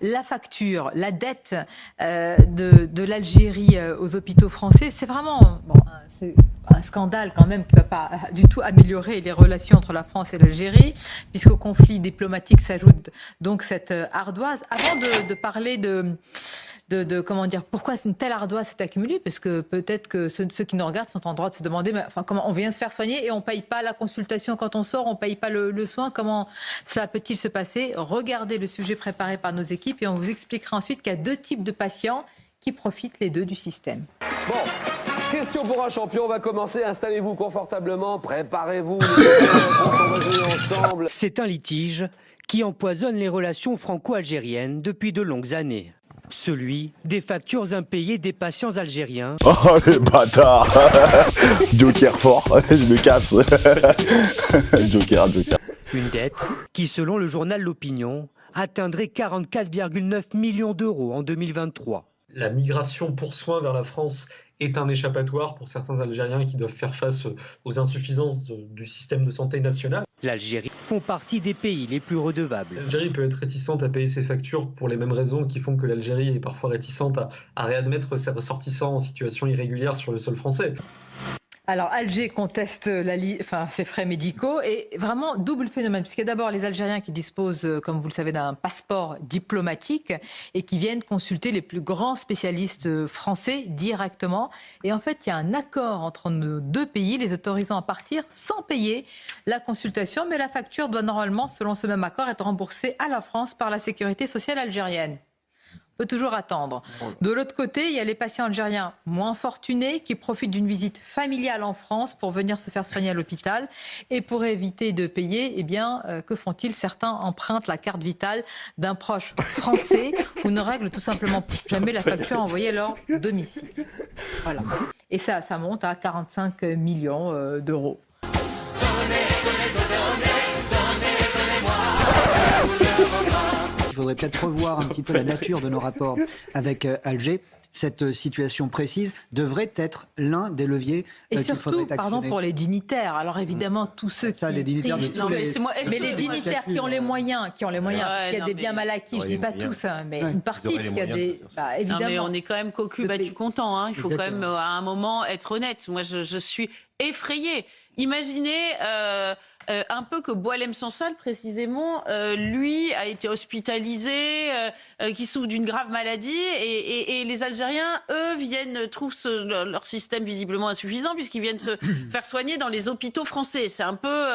la facture, la dette de l'Algérie aux hôpitaux français, c'est vraiment c'est un scandale quand même qui ne va pas du tout améliorer les relations entre la France et l'Algérie, puisqu'au conflit diplomatique s'ajoute donc cette ardoise. Avant de parler de comment dire, pourquoi une telle ardoise s'est accumulée, parce que peut-être que ceux qui nous regardent sont en droit de se demander, mais enfin, comment on vient se faire soigner et on ne paye pas la consultation quand on sort, on ne paye pas le soin, comment cela peut-il se passer? Regardez le sujet préparé par nos équipes et on vous expliquera ensuite qu'il y a deux types de patients qui profitent les deux du système. Bon, question pour un champion, on va commencer, installez-vous confortablement, préparez-vous, ensemble. C'est un litige qui empoisonne les relations franco-algériennes depuis de longues années. Celui des factures impayées des patients algériens. Oh les bâtards. Joker fort, je me casse. Joker. Une dette qui, selon le journal L'Opinion, atteindrait 44,9 millions d'euros en 2023. La migration pour soins vers la France est un échappatoire pour certains Algériens qui doivent faire face aux insuffisances du système de santé national. L'Algérie font partie des pays les plus redevables. L'Algérie peut être réticente à payer ses factures pour les mêmes raisons qui font que l'Algérie est parfois réticente à réadmettre ses ressortissants en situation irrégulière sur le sol français. Alors, Alger conteste ses frais médicaux et vraiment double phénomène, puisqu'il y a d'abord les Algériens qui disposent, comme vous le savez, d'un passeport diplomatique et qui viennent consulter les plus grands spécialistes français directement. Et en fait, il y a un accord entre nos deux pays, les autorisant à partir sans payer la consultation, mais la facture doit normalement, selon ce même accord, être remboursée à la France par la sécurité sociale algérienne. On peut toujours attendre. De l'autre côté, il y a les patients algériens moins fortunés qui profitent d'une visite familiale en France pour venir se faire soigner à l'hôpital. Et pour éviter de payer, que font-ils? Certains empruntent la carte vitale d'un proche français ou ne règlent tout simplement jamais la facture envoyée à leur domicile. Voilà. Et ça monte à 45 millions d'euros. Il faudrait peut-être revoir un petit peu la nature de nos rapports avec Alger. Cette situation précise devrait être l'un des leviers qu'il faudrait actionner. Et surtout, pardon, pour les dignitaires. Alors évidemment, tous ceux qui... les dignitaires mais les dignitaires qui ont les moyens, parce qu'il y a des biens mal acquis, je ne dis pas tous, mais une partie, parce qu'il y a des... évidemment. Non, mais on est quand même cocu battu content. Hein. Il faut quand même, à un moment, être honnête. Moi, je suis effrayée. Imaginez... un peu que Boualem Sansal, précisément, lui a été hospitalisé, qui souffre d'une grave maladie, et les Algériens, eux, trouvent leur système visiblement insuffisant, puisqu'ils viennent se faire soigner dans les hôpitaux français. C'est un peu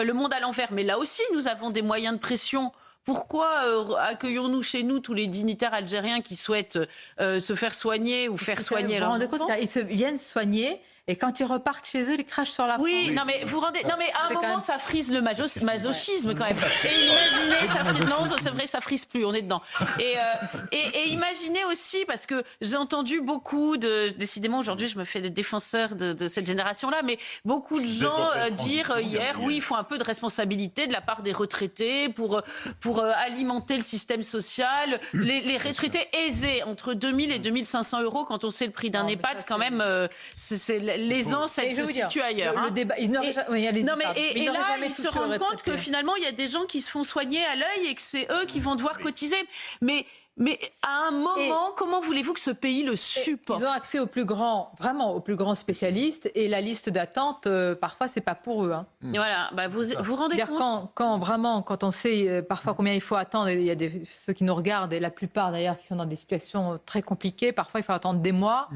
le monde à l'envers. Mais là aussi, nous avons des moyens de pression. Pourquoi accueillons-nous chez nous tous les dignitaires algériens qui souhaitent se faire soigner ou faire soigner leurs enfants? Ils viennent soigner. Et quand ils repartent chez eux, ils crachent sur la France. Oui, non mais vous rendez, non mais à un moment ça frise le masochisme quand même. Et imaginez, ça frise, non c'est vrai, ça frise plus, on est dedans. Et imaginez aussi, parce que j'ai entendu beaucoup décidément aujourd'hui je me fais des défenseurs de cette génération-là, mais beaucoup de gens dire hier, oui, il faut un peu de responsabilité de la part des retraités pour alimenter le système social. Les retraités aisés entre 2000 et 2500 euros, quand on sait le prix d'un EHPAD, quand même, l'aisance, elle se situe ailleurs. Le débat, et là, ils se rendent compte que finalement, il y a des gens qui se font soigner à l'œil et que c'est eux qui vont devoir cotiser. Mais à un moment, comment voulez-vous que ce pays le supporte? Ils ont accès aux plus grands spécialistes, et la liste d'attente, parfois, c'est pas pour eux. Hein. Et voilà, vous rendez compte quand on sait parfois combien il faut attendre, il y a ceux qui nous regardent, et la plupart d'ailleurs qui sont dans des situations très compliquées, parfois il faut attendre des mois,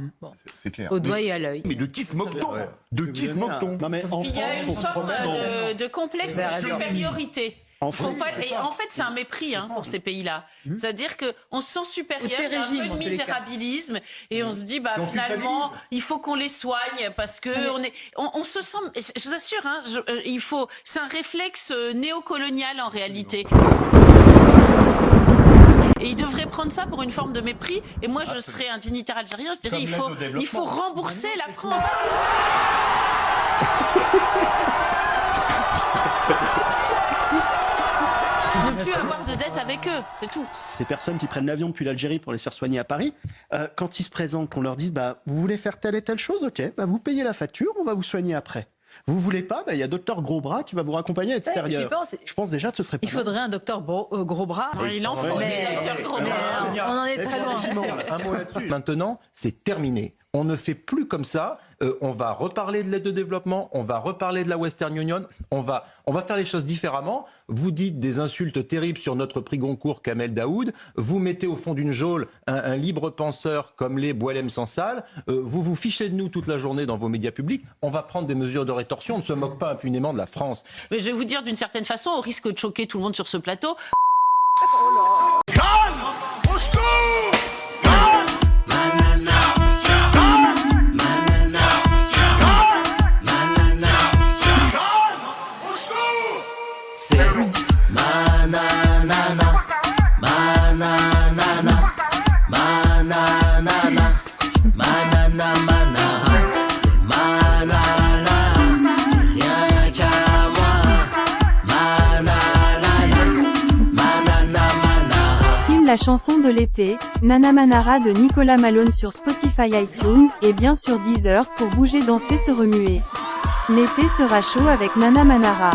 c'est clair. Au doigt et à l'œil. Mais de qui se moque-t-on? De qui se moque-t-on? Non, mais en il y a une forme de complexe de supériorité. En fait, c'est un mépris pour ces pays-là. C'est-à-dire qu'on se sent supérieur, il y a un peu de misérabilisme, et on se dit, finalement, il faut qu'on les soigne, parce que on se sent... Je vous assure, c'est un réflexe néocolonial en réalité. Et ils devraient prendre ça pour une forme de mépris. Et moi, je serais un dignitaire algérien, je dirais, il faut rembourser la France. Ne plus avoir de dette avec eux, c'est tout. Ces personnes qui prennent l'avion depuis l'Algérie pour les faire soigner à Paris, quand ils se présentent, qu'on leur dise vous voulez faire telle et telle chose, ok, vous payez la facture, on va vous soigner après. Vous voulez pas, il y a docteur Gros-Bras qui va vous raccompagner à l'extérieur. Je pense déjà que ce serait pas Il faudrait un docteur Gros-Bras. Il en faut des docteurs Gros-Bras. Un mot là-dessus. Maintenant, c'est terminé. On ne fait plus comme ça. On va reparler de l'aide de développement, on va reparler de la Western Union, on va faire les choses différemment. Vous dites des insultes terribles sur notre prix Goncourt Kamel Daoud, vous mettez au fond d'une geôle un libre penseur comme les Boualem Sansal, vous vous fichez de nous toute la journée dans vos médias publics, on va prendre des mesures de rétorsion, on ne se moque pas impunément de la France. Mais je vais vous dire d'une certaine façon, au risque de choquer tout le monde sur ce plateau... La chanson de l'été, Nana Manara de Nicolas Malone sur Spotify iTunes, et bien sûr Deezer pour bouger, danser, se remuer. L'été sera chaud avec Nana Manara.